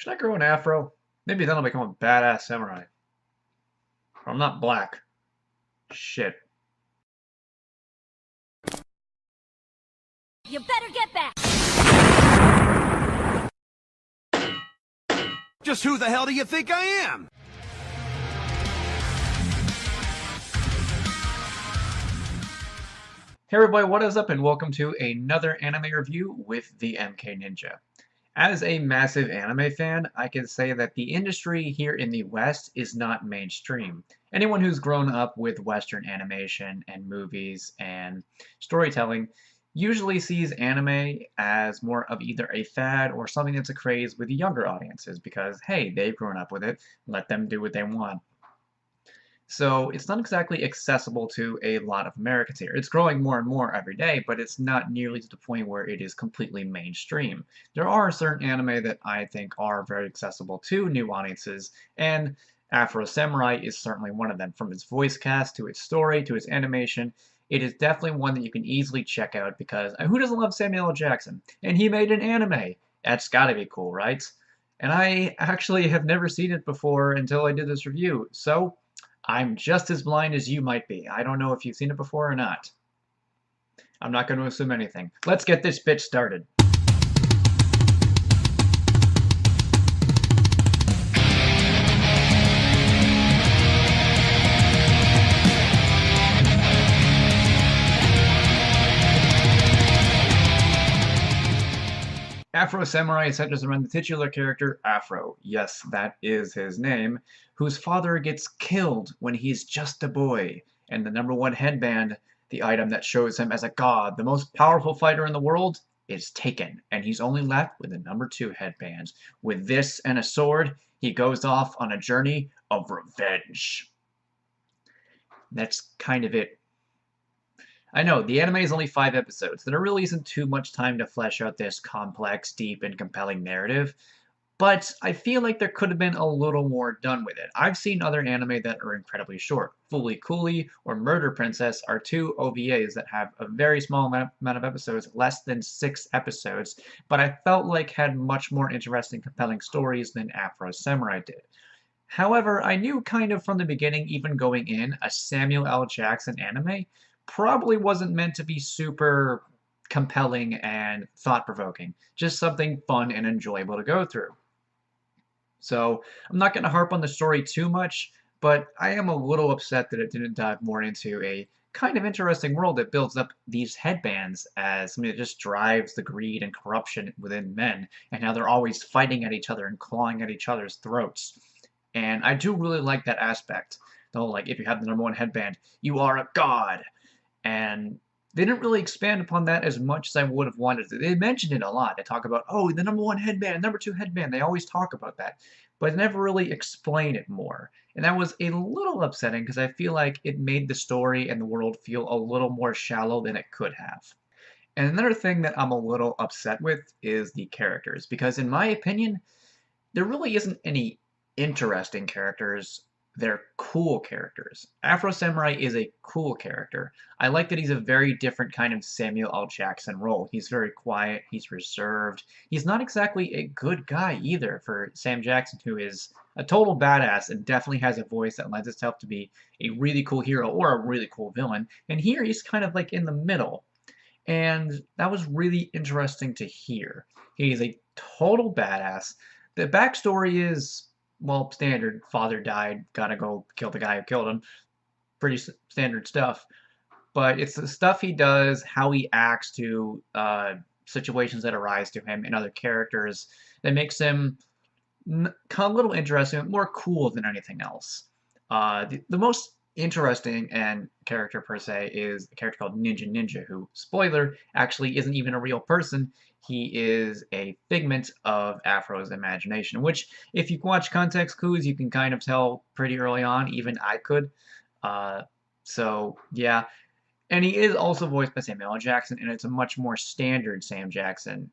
Should I grow an afro? Maybe then I'll become a badass samurai. Or I'm not black. Shit. You better get back! Just who the hell do you think I am? Hey everybody, what is up and welcome to another anime review with the TheMKninja. As a massive anime fan, I can say that the industry here in the West is not mainstream. Anyone who's grown up with Western animation and movies and storytelling usually sees anime as more of either a fad or something that's a craze with younger audiences because, hey, they've grown up with it, let them do what they want. So it's not exactly accessible to a lot of Americans here. It's growing more and more every day, but it's not nearly to the point where it is completely mainstream. There are certain anime that I think are very accessible to new audiences, and Afro Samurai is certainly one of them. From its voice cast to its story to its animation, it is definitely one that you can easily check out because who doesn't love Samuel L. Jackson? And he made an anime. That's gotta be cool, right? And I actually have never seen it before until I did this review, so I'm just as blind as you might be. I don't know if you've seen it before or not. I'm not going to assume anything. Let's get this bitch started. Afro Samurai centers around the titular character Afro, yes, that is his name, whose father gets killed when he's just a boy, and the #1 headband, the item that shows him as a god, the most powerful fighter in the world, is taken, and he's only left with the #2 headband. With this and a sword, he goes off on a journey of revenge. That's kind of it. I know, the anime is only 5 episodes. There really isn't too much time to flesh out this complex, deep, and compelling narrative, but I feel like there could have been a little more done with it. I've seen other anime that are incredibly short. Fooly Cooly or Murder Princess are 2 OVAs that have a very small amount of episodes, less than 6 episodes, but I felt like had much more interesting, compelling stories than Afro Samurai did. However, I knew kind of from the beginning, even going in, a Samuel L. Jackson anime probably wasn't meant to be super compelling and thought-provoking. Just something fun and enjoyable to go through. So I'm not going to harp on the story too much, but I am a little upset that it didn't dive more into a kind of interesting world that builds up these headbands as something that just drives the greed and corruption within men, and how they're always fighting at each other and clawing at each other's throats. And I do really like that aspect. Though, like, if you have the #1 headband, you are a god. And they didn't really expand upon that as much as I would have wanted to. They mentioned it a lot. They talk about, oh, the #1 headband, #2 headband. They always talk about that. But they never really explain it more. And that was a little upsetting because I feel like it made the story and the world feel a little more shallow than it could have. And another thing that I'm a little upset with is the characters. Because in my opinion, there really isn't any interesting characters. They're cool characters. Afro Samurai is a cool character. I like that he's a very different kind of Samuel L. Jackson role. He's very quiet, he's reserved. He's not exactly a good guy either for Sam Jackson, who is a total badass and definitely has a voice that lends itself to be a really cool hero or a really cool villain. And here he's kind of like in the middle. And that was really interesting to hear. He's a total badass. The backstory is, well, standard. Father died, gotta go kill the guy who killed him. Pretty standard stuff. But it's the stuff he does, how he acts to situations that arise to him and other characters that makes him a little interesting, more cool than anything else. The most interesting and character per se is a character called Ninja, who, spoiler, actually isn't even a real person. He is a figment of Afro's imagination, which, if you watch context clues, you can kind of tell pretty early on. Even I could. So, yeah. And he is also voiced by Samuel L. Jackson, and it's a much more standard Sam Jackson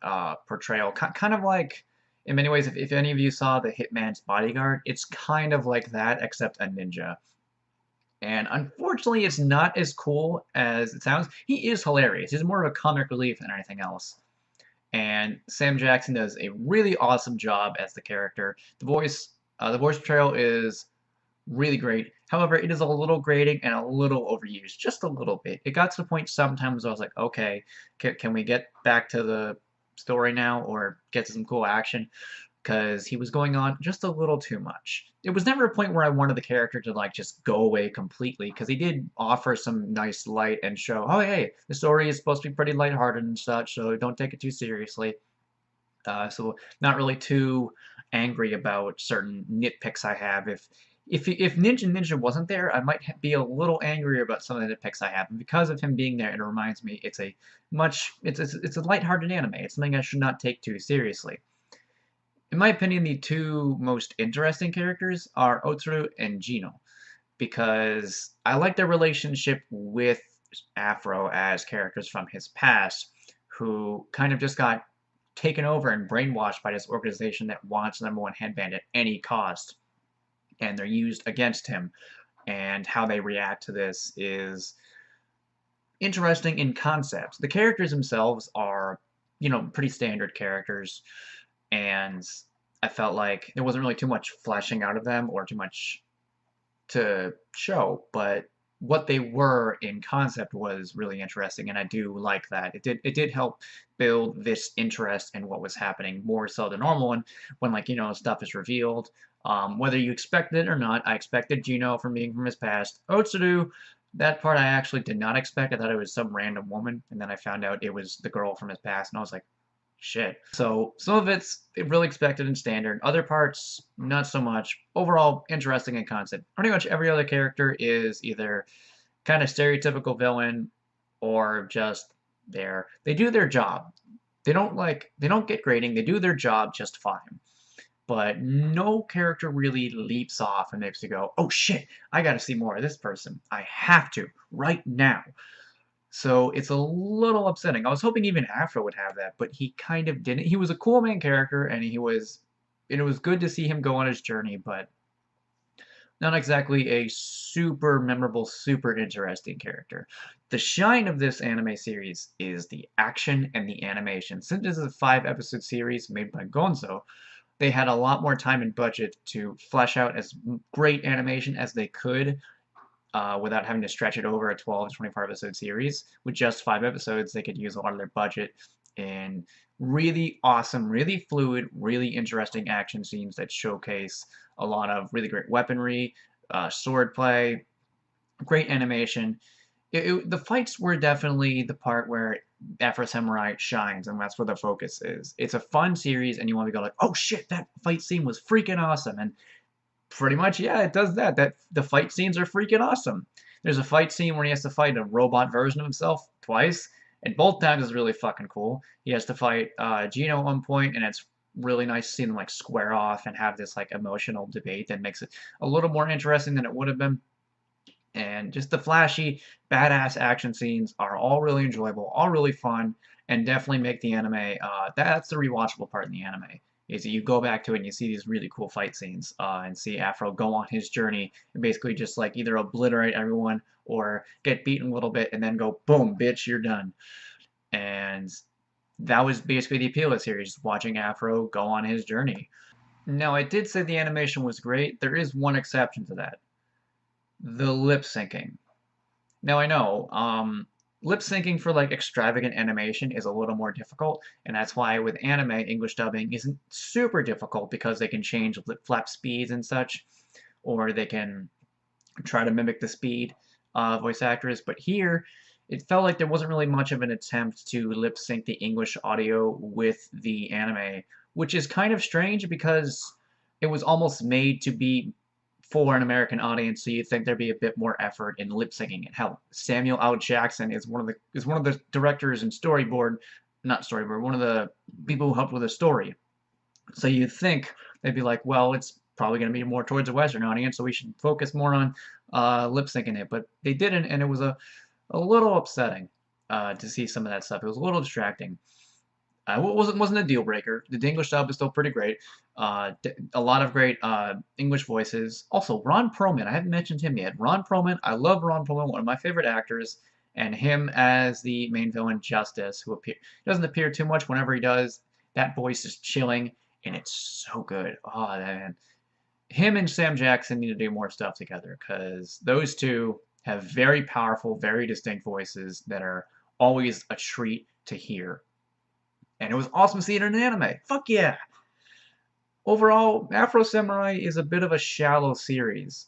portrayal. Kind of like, in many ways, if any of you saw The Hitman's Bodyguard, it's kind of like that, except a ninja. And unfortunately, it's not as cool as it sounds. He is hilarious. He's more of a comic relief than anything else. and Sam Jackson does a really awesome job as the character. The voice portrayal is really great. However, it is a little grating and a little overused, just a little bit. It got to the point sometimes I was like, okay, can we get back to the story now or get to some cool action? Because he was going on just a little too much. It was never a point where I wanted the character to like just go away completely, because he did offer some nice light and show, oh hey, the story is supposed to be pretty lighthearted and such, so don't take it too seriously. So not really too angry about certain nitpicks I have. If Ninja wasn't there, I might be a little angrier about some of the nitpicks I have. And because of him being there, it reminds me it's a lighthearted anime. It's something I should not take too seriously. In my opinion, the two most interesting characters are Otsuru and Gino, because I like their relationship with Afro as characters from his past, who kind of just got taken over and brainwashed by this organization that wants the #1 headband at any cost, and they're used against him. And how they react to this is interesting in concept. The characters themselves are, pretty standard characters, and I felt like there wasn't really too much fleshing out of them or too much to show, but what they were in concept was really interesting, and I do like that. It did help build this interest in what was happening more so than normal, and when like stuff is revealed, whether you expected it or not. I expected Gino from being from his past. Otsuru, that part I actually did not expect. I thought it was some random woman, and then I found out it was the girl from his past, and I was like, shit. So some of it's really expected and standard. Other parts, not so much. Overall, interesting in concept. Pretty much every other character is either kind of stereotypical villain or just there. They do their job. They don't get grading. They do their job just fine. But no character really leaps off and makes you go, oh shit, I gotta see more of this person. I have to, right now. So it's a little upsetting. I was hoping even Afro would have that, but he kind of didn't. He was a cool main character, and it was good to see him go on his journey, but not exactly a super memorable, super interesting character. The shine of this anime series is the action and the animation. Since this is a 5-episode series made by Gonzo, they had a lot more time and budget to flesh out as great animation as they could, without having to stretch it over a 12 to 24 episode series. With just 5 episodes, they could use a lot of their budget in really awesome, really fluid, really interesting action scenes that showcase a lot of really great weaponry, swordplay, great animation. The fights were definitely the part where Afro Samurai shines, and that's where the focus is. It's a fun series, and you want to go like, oh shit, that fight scene was freaking awesome, and pretty much, yeah, it does that. The fight scenes are freaking awesome. There's a fight scene where he has to fight a robot version of himself twice, and both times is really fucking cool. He has to fight Gino at one point, and it's really nice to see them like square off and have this like emotional debate that makes it a little more interesting than it would have been. And just the flashy, badass action scenes are all really enjoyable, all really fun, and definitely make the anime. That's the rewatchable part in the anime. Is that you go back to it and you see these really cool fight scenes, and see Afro go on his journey and basically just like either obliterate everyone or get beaten a little bit and then go boom, bitch, you're done. And that was basically the appeal of the series, watching Afro go on his journey. Now, I did say the animation was great. There is one exception to that: the lip syncing. Now I know, lip syncing for like extravagant animation is a little more difficult, and that's why with anime, English dubbing isn't super difficult, because they can change lip flap speeds and such, or they can try to mimic the speed of voice actors. But here, it felt like there wasn't really much of an attempt to lip sync the English audio with the anime, which is kind of strange because it was almost made to be for an American audience, so you'd think there'd be a bit more effort in lip syncing it. Hell, Samuel L. Jackson is one of the directors and not storyboard, one of the people who helped with the story. So you'd think they'd be like, well, it's probably going to be more towards a Western audience, so we should focus more on lip syncing it. But they didn't, and it was a little upsetting to see some of that stuff. It was a little distracting. Wasn't a deal breaker. The English dub is still pretty great. A lot of great English voices. Also, Ron Perlman. I haven't mentioned him yet. Ron Perlman. I love Ron Perlman. One of my favorite actors. and him as the main villain Justice, who doesn't appear too much. Whenever he does, that voice is chilling, and it's so good. Oh man, him and Sam Jackson need to do more stuff together because those two have very powerful, very distinct voices that are always a treat to hear. And it was awesome seeing it in an anime. Fuck yeah! Overall, Afro Samurai is a bit of a shallow series.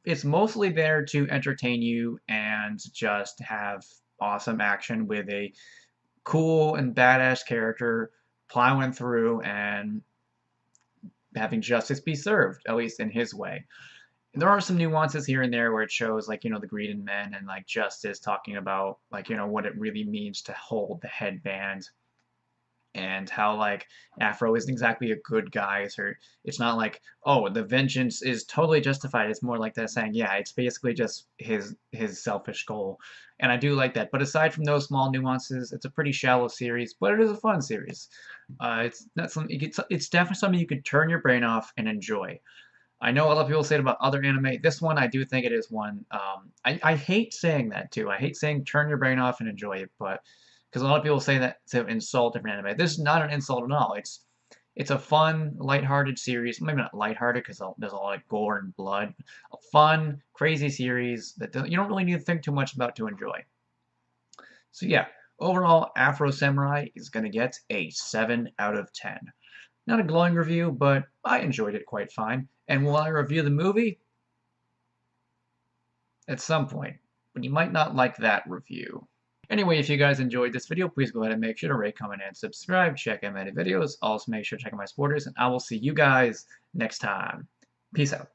It's mostly there to entertain you and just have awesome action with a cool and badass character plowing through and having justice be served, at least in his way. There are some nuances here and there where it shows, like, the greed in men and, like, Justice talking about, like, what it really means to hold the headband and how, like, Afro isn't exactly a good guy. So it's not like, oh, the vengeance is totally justified. It's more like that saying, yeah, it's basically just his selfish goal. And I do like that. But aside from those small nuances, it's a pretty shallow series, but it is a fun series. It's not something, it's definitely something you could turn your brain off and enjoy. I know a lot of people say it about other anime. This one, I do think it is one. I hate saying that too. I hate saying turn your brain off and enjoy it, but because a lot of people say that to insult different anime. This is not an insult at all. It's a fun, lighthearted series. Maybe not lighthearted because there's a lot of gore and blood. A fun, crazy series that you don't really need to think too much about to enjoy. So yeah, overall, Afro Samurai is going to get a 7 out of 10. Not a glowing review, but I enjoyed it quite fine. And will I review the movie? At some point. But you might not like that review. Anyway, if you guys enjoyed this video, please go ahead and make sure to rate, comment, and subscribe. Check out my videos. Also, make sure to check out my supporters, and I will see you guys next time. Peace out.